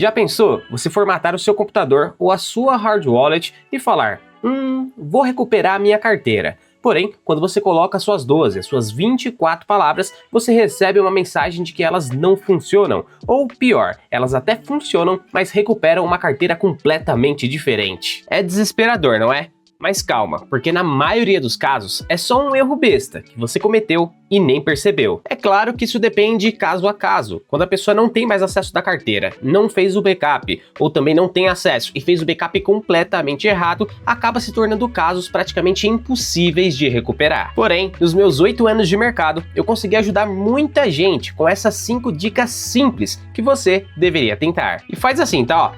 Já pensou você formatar o seu computador ou a sua hard wallet e falar, vou recuperar a minha carteira. Porém, quando você coloca suas 12, suas 24 palavras, você recebe uma mensagem de que elas não funcionam. Ou pior, elas até funcionam, mas recuperam uma carteira completamente diferente. É desesperador, não é? Mas calma, porque na maioria dos casos é só um erro besta que você cometeu e nem percebeu. É claro que isso depende caso a caso. Quando a pessoa não tem mais acesso da carteira, não fez o backup, ou também não tem acesso e fez o backup completamente errado, acaba se tornando casos praticamente impossíveis de recuperar. Porém, nos meus 8 anos de mercado, eu consegui ajudar muita gente com essas 5 dicas simples que você deveria tentar. E faz assim, tá?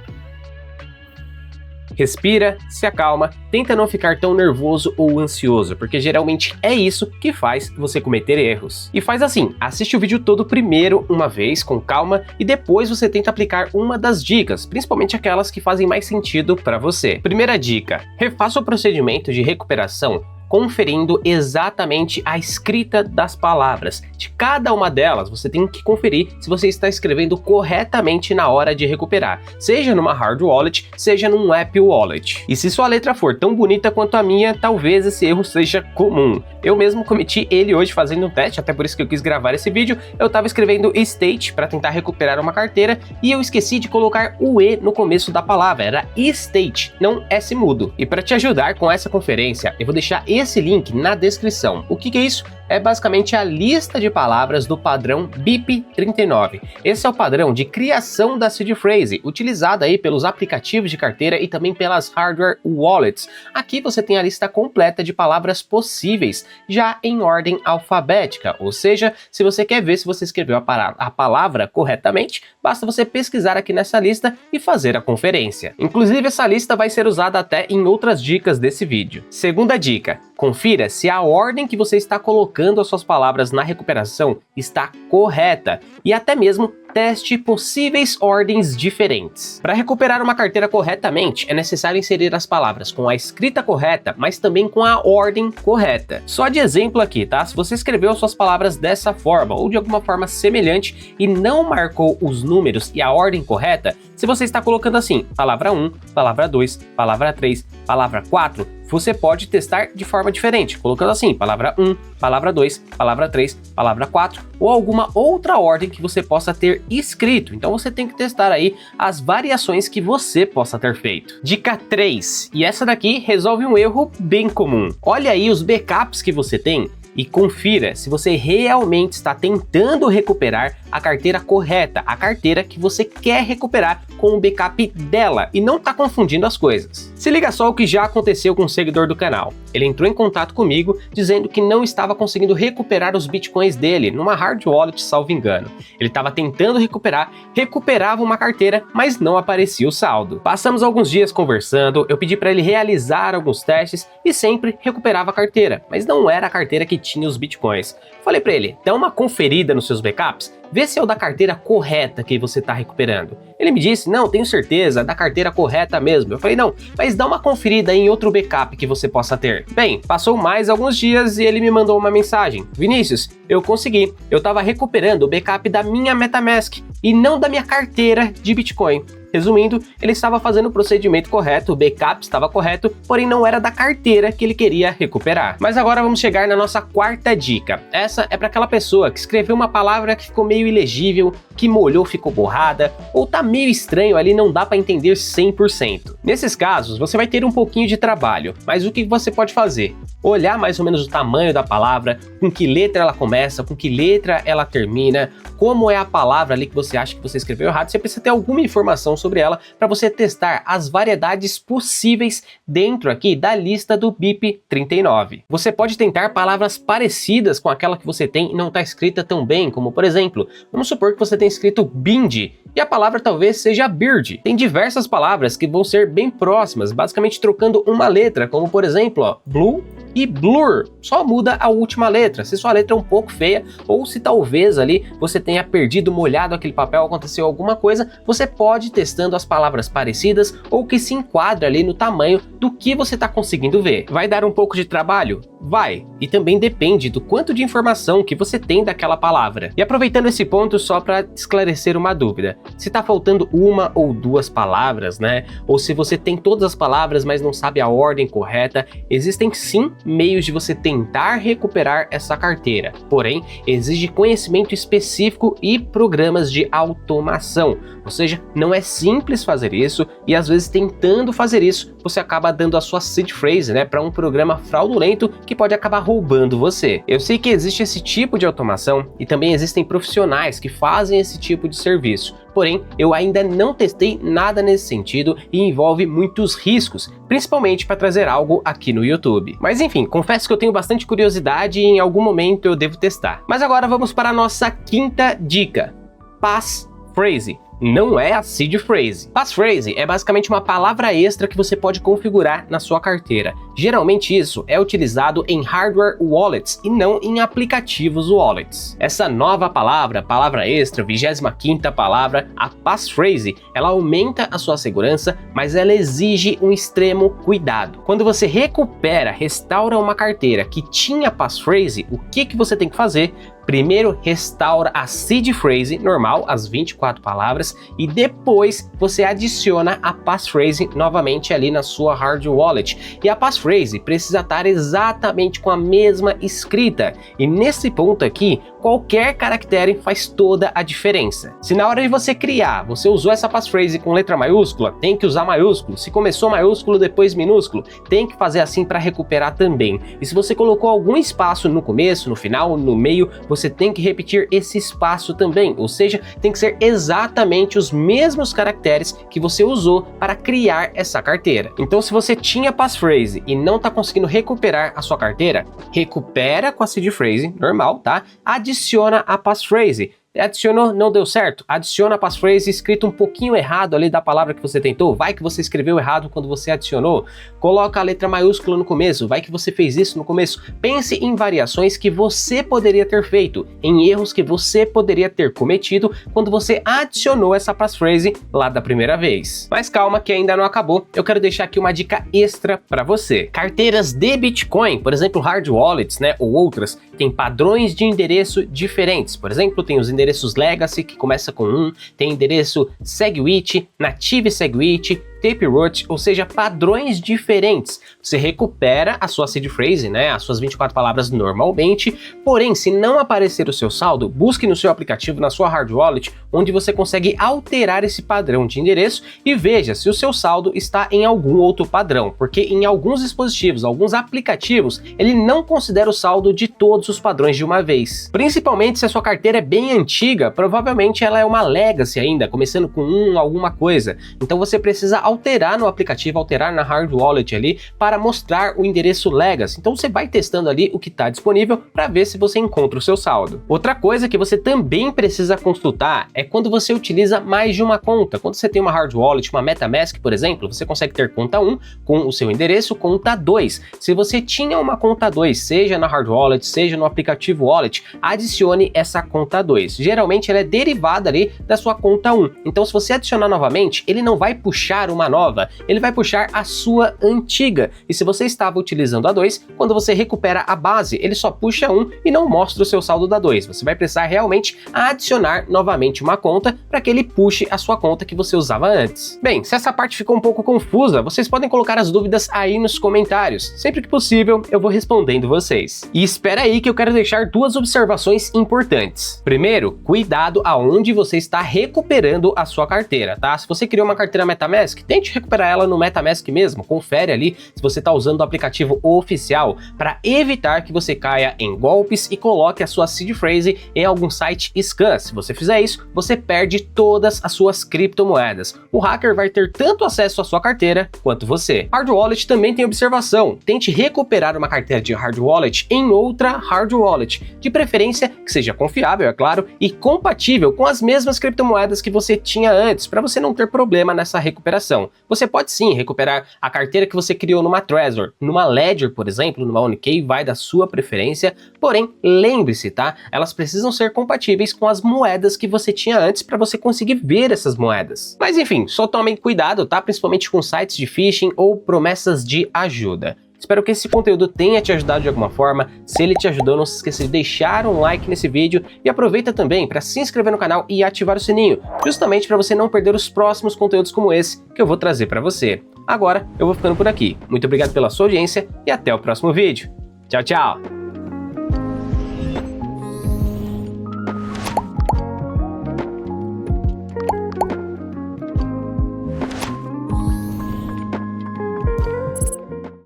Respira, se acalma, tenta não ficar tão nervoso ou ansioso, porque geralmente é isso que faz você cometer erros. E faz assim, assiste o vídeo todo primeiro uma vez, com calma, e depois você tenta aplicar uma das dicas, principalmente aquelas que fazem mais sentido para você. Primeira dica, refaça o procedimento de recuperação conferindo exatamente a escrita das palavras. De cada uma delas, você tem que conferir se você está escrevendo corretamente na hora de recuperar, seja numa hard wallet, seja num app wallet. E se sua letra for tão bonita quanto a minha, talvez esse erro seja comum. Eu mesmo cometi ele hoje fazendo um teste, até por isso que eu quis gravar esse vídeo. Eu estava escrevendo state para tentar recuperar uma carteira e eu esqueci de colocar o E no começo da palavra, era state, não S mudo. E para te ajudar com essa conferência, eu vou deixar esse link na descrição. O que é isso? É basicamente a lista de palavras do padrão BIP39. Esse é o padrão de criação da seed phrase, utilizado aí pelos aplicativos de carteira e também pelas hardware wallets. Aqui você tem a lista completa de palavras possíveis, já em ordem alfabética, ou seja, se você quer ver se você escreveu a palavra corretamente, basta você pesquisar aqui nessa lista e fazer a conferência. Inclusive, essa lista vai ser usada até em outras dicas desse vídeo. Segunda dica, confira se a ordem que você está colocando as suas palavras na recuperação está correta e até mesmo teste possíveis ordens diferentes. Para recuperar uma carteira corretamente, é necessário inserir as palavras com a escrita correta, mas também com a ordem correta. Só de exemplo aqui, tá? Se você escreveu suas palavras dessa forma ou de alguma forma semelhante e não marcou os números e a ordem correta, se você está colocando assim, palavra 1, palavra 2, palavra 3, palavra 4, você pode testar de forma diferente, colocando assim, palavra 1, palavra 2, palavra 3, palavra 4, ou alguma outra ordem que você possa ter escrito. Então você tem que testar aí as variações que você possa ter feito. Dica 3, e essa daqui resolve um erro bem comum. Olha aí os backups que você tem e confira se você realmente está tentando recuperar a carteira correta, a carteira que você quer recuperar com o backup dela e não está confundindo as coisas. Se liga só o que já aconteceu com um seguidor do canal. Ele entrou em contato comigo dizendo que não estava conseguindo recuperar os bitcoins dele numa hard wallet, salvo engano. Ele estava tentando recuperar, recuperava uma carteira, mas não aparecia o saldo. Passamos alguns dias conversando, eu pedi para ele realizar alguns testes e sempre recuperava a carteira, mas não era a carteira que tinha os bitcoins. Falei para ele, dá uma conferida nos seus backups, vê se é o da carteira correta que você está recuperando. Ele me disse, não, tenho certeza, é da carteira correta mesmo. Eu falei, não, mas dá uma conferida em outro backup que você possa ter. Bem, passou mais alguns dias e ele me mandou uma mensagem. Vinícius, eu consegui. Eu estava recuperando o backup da minha MetaMask e não da minha carteira de Bitcoin. Resumindo, ele estava fazendo o procedimento correto, o backup estava correto, porém não era da carteira que ele queria recuperar. Mas agora vamos chegar na nossa quarta dica. Essa é para aquela pessoa que escreveu uma palavra que ficou meio ilegível, que molhou, ficou borrada, ou tá meio estranho ali, não dá para entender 100%. Nesses casos, você vai ter um pouquinho de trabalho, mas o que você pode fazer? Olhar mais ou menos o tamanho da palavra, com que letra ela começa, com que letra ela termina, como é a palavra ali que você acha que você escreveu errado, você precisa ter alguma informação sobre ela para você testar as variedades possíveis dentro aqui da lista do BIP39. Você pode tentar palavras parecidas com aquela que você tem e não está escrita tão bem, como por exemplo, vamos supor que você tem escrito bind e a palavra talvez seja bird. Tem diversas palavras que vão ser bem próximas, basicamente trocando uma letra, como por exemplo, ó, blue e blur, só muda a última letra. Se sua letra é um pouco feia ou se talvez ali você tenha perdido, molhado aquele papel, aconteceu alguma coisa, você pode ir testando as palavras parecidas ou que se enquadra ali no tamanho do que você está conseguindo ver. Vai dar um pouco de trabalho? Vai, e também depende do quanto de informação que você tem daquela palavra. E aproveitando esse ponto só para esclarecer uma dúvida, se tá faltando uma ou duas palavras, né? Ou se você tem todas as palavras, mas não sabe a ordem correta, existem sim meios de você tentar recuperar essa carteira. Porém, exige conhecimento específico e programas de automação. Ou seja, não é simples fazer isso e às vezes tentando fazer isso, você acaba dando a sua seed phrase, né, para um programa fraudulento que pode acabar roubando você. Eu sei que existe esse tipo de automação e também existem profissionais que fazem esse tipo de serviço. Porém, eu ainda não testei nada nesse sentido e envolve muitos riscos, principalmente para trazer algo aqui no YouTube. Mas enfim, confesso que eu tenho bastante curiosidade e em algum momento eu devo testar. Mas agora vamos para a nossa quinta dica: passphrase. Não é a seed phrase. Passphrase é basicamente uma palavra extra que você pode configurar na sua carteira. Geralmente isso é utilizado em hardware wallets e não em aplicativos wallets. Essa nova palavra extra, 25ª palavra, a passphrase, ela aumenta a sua segurança, mas ela exige um extremo cuidado. Quando você restaura uma carteira que tinha passphrase, o que você tem que fazer? Primeiro, restaura a seed phrase normal, as 24 palavras, e depois você adiciona a passphrase novamente ali na sua hard wallet. E a passphrase precisa estar exatamente com a mesma escrita. E nesse ponto aqui, qualquer caractere faz toda a diferença. Se na hora de você criar, você usou essa passphrase com letra maiúscula, tem que usar maiúsculo. Se começou maiúsculo, depois minúsculo, tem que fazer assim para recuperar também. E se você colocou algum espaço no começo, no final, no meio, você tem que repetir esse espaço também, ou seja, tem que ser exatamente os mesmos caracteres que você usou para criar essa carteira. Então, se você tinha passphrase e não está conseguindo recuperar a sua carteira, recupera com a seed phrase normal, tá? Adiciona a passphrase. Adicionou, não deu certo? Adiciona a passphrase escrito um pouquinho errado ali da palavra que você tentou. Vai que você escreveu errado quando você adicionou. Coloca a letra maiúscula no começo. Vai que você fez isso no começo. Pense em variações que você poderia ter feito, em erros que você poderia ter cometido quando você adicionou essa passphrase lá da primeira vez. Mas calma que ainda não acabou. Eu quero deixar aqui uma dica extra para você. Carteiras de Bitcoin, por exemplo, hard wallets, né, ou outras, têm padrões de endereço diferentes. Por exemplo, tem os endereços Legacy, que começa com 1, tem endereço SegWit, Native SegWit, Taproot, ou seja, padrões diferentes. Você recupera a sua seed phrase, né, as suas 24 palavras normalmente, porém, se não aparecer o seu saldo, busque no seu aplicativo, na sua hard wallet, onde você consegue alterar esse padrão de endereço e veja se o seu saldo está em algum outro padrão, porque em alguns dispositivos, alguns aplicativos, ele não considera o saldo de todos os padrões de uma vez. Principalmente se a sua carteira é bem antiga, provavelmente ela é uma Legacy ainda, começando com alguma coisa. Então você precisa alterar no aplicativo, alterar na hard wallet ali para mostrar o endereço Legacy. Então você vai testando ali o que está disponível para ver se você encontra o seu saldo. Outra coisa que você também precisa consultar é quando você utiliza mais de uma conta. Quando você tem uma hard wallet, uma MetaMask, por exemplo, você consegue ter conta 1 com o seu endereço, conta 2. Se você tinha uma conta 2, seja na hard wallet, seja no aplicativo wallet, adicione essa conta 2. Geralmente ela é derivada ali da sua conta 1. Então se você adicionar novamente, ele não vai puxar uma nova, ele vai puxar a sua antiga. E se você estava utilizando a 2, quando você recupera a base, ele só puxa 1 e não mostra o seu saldo da 2. Você vai precisar realmente adicionar novamente uma conta para que ele puxe a sua conta que você usava antes. Bem, se essa parte ficou um pouco confusa, vocês podem colocar as dúvidas aí nos comentários. Sempre que possível, eu vou respondendo vocês. E espera aí que eu quero deixar duas observações importantes. Primeiro, cuidado aonde você está recuperando a sua carteira, tá? Se você criou uma carteira MetaMask, tente recuperar ela no MetaMask mesmo, confere ali se você está usando o aplicativo oficial para evitar que você caia em golpes e coloque a sua seed phrase em algum site scam. Se você fizer isso, você perde todas as suas criptomoedas. O hacker vai ter tanto acesso à sua carteira quanto você. Hard wallet também tem observação. Tente recuperar uma carteira de hard wallet em outra hard wallet, de preferência que seja confiável, é claro, e compatível com as mesmas criptomoedas que você tinha antes, para você não ter problema nessa recuperação. Você pode sim recuperar a carteira que você criou numa Trezor, numa Ledger, por exemplo, numa OnKey, vai da sua preferência, porém, lembre-se, tá? Elas precisam ser compatíveis com as moedas que você tinha antes para você conseguir ver essas moedas. Mas enfim, só tomem cuidado, tá? Principalmente com sites de phishing ou promessas de ajuda. Espero que esse conteúdo tenha te ajudado de alguma forma. Se ele te ajudou, não se esqueça de deixar um like nesse vídeo e aproveita também para se inscrever no canal e ativar o sininho, justamente para você não perder os próximos conteúdos como esse que eu vou trazer para você. Agora eu vou ficando por aqui. Muito obrigado pela sua audiência e até o próximo vídeo. Tchau, tchau!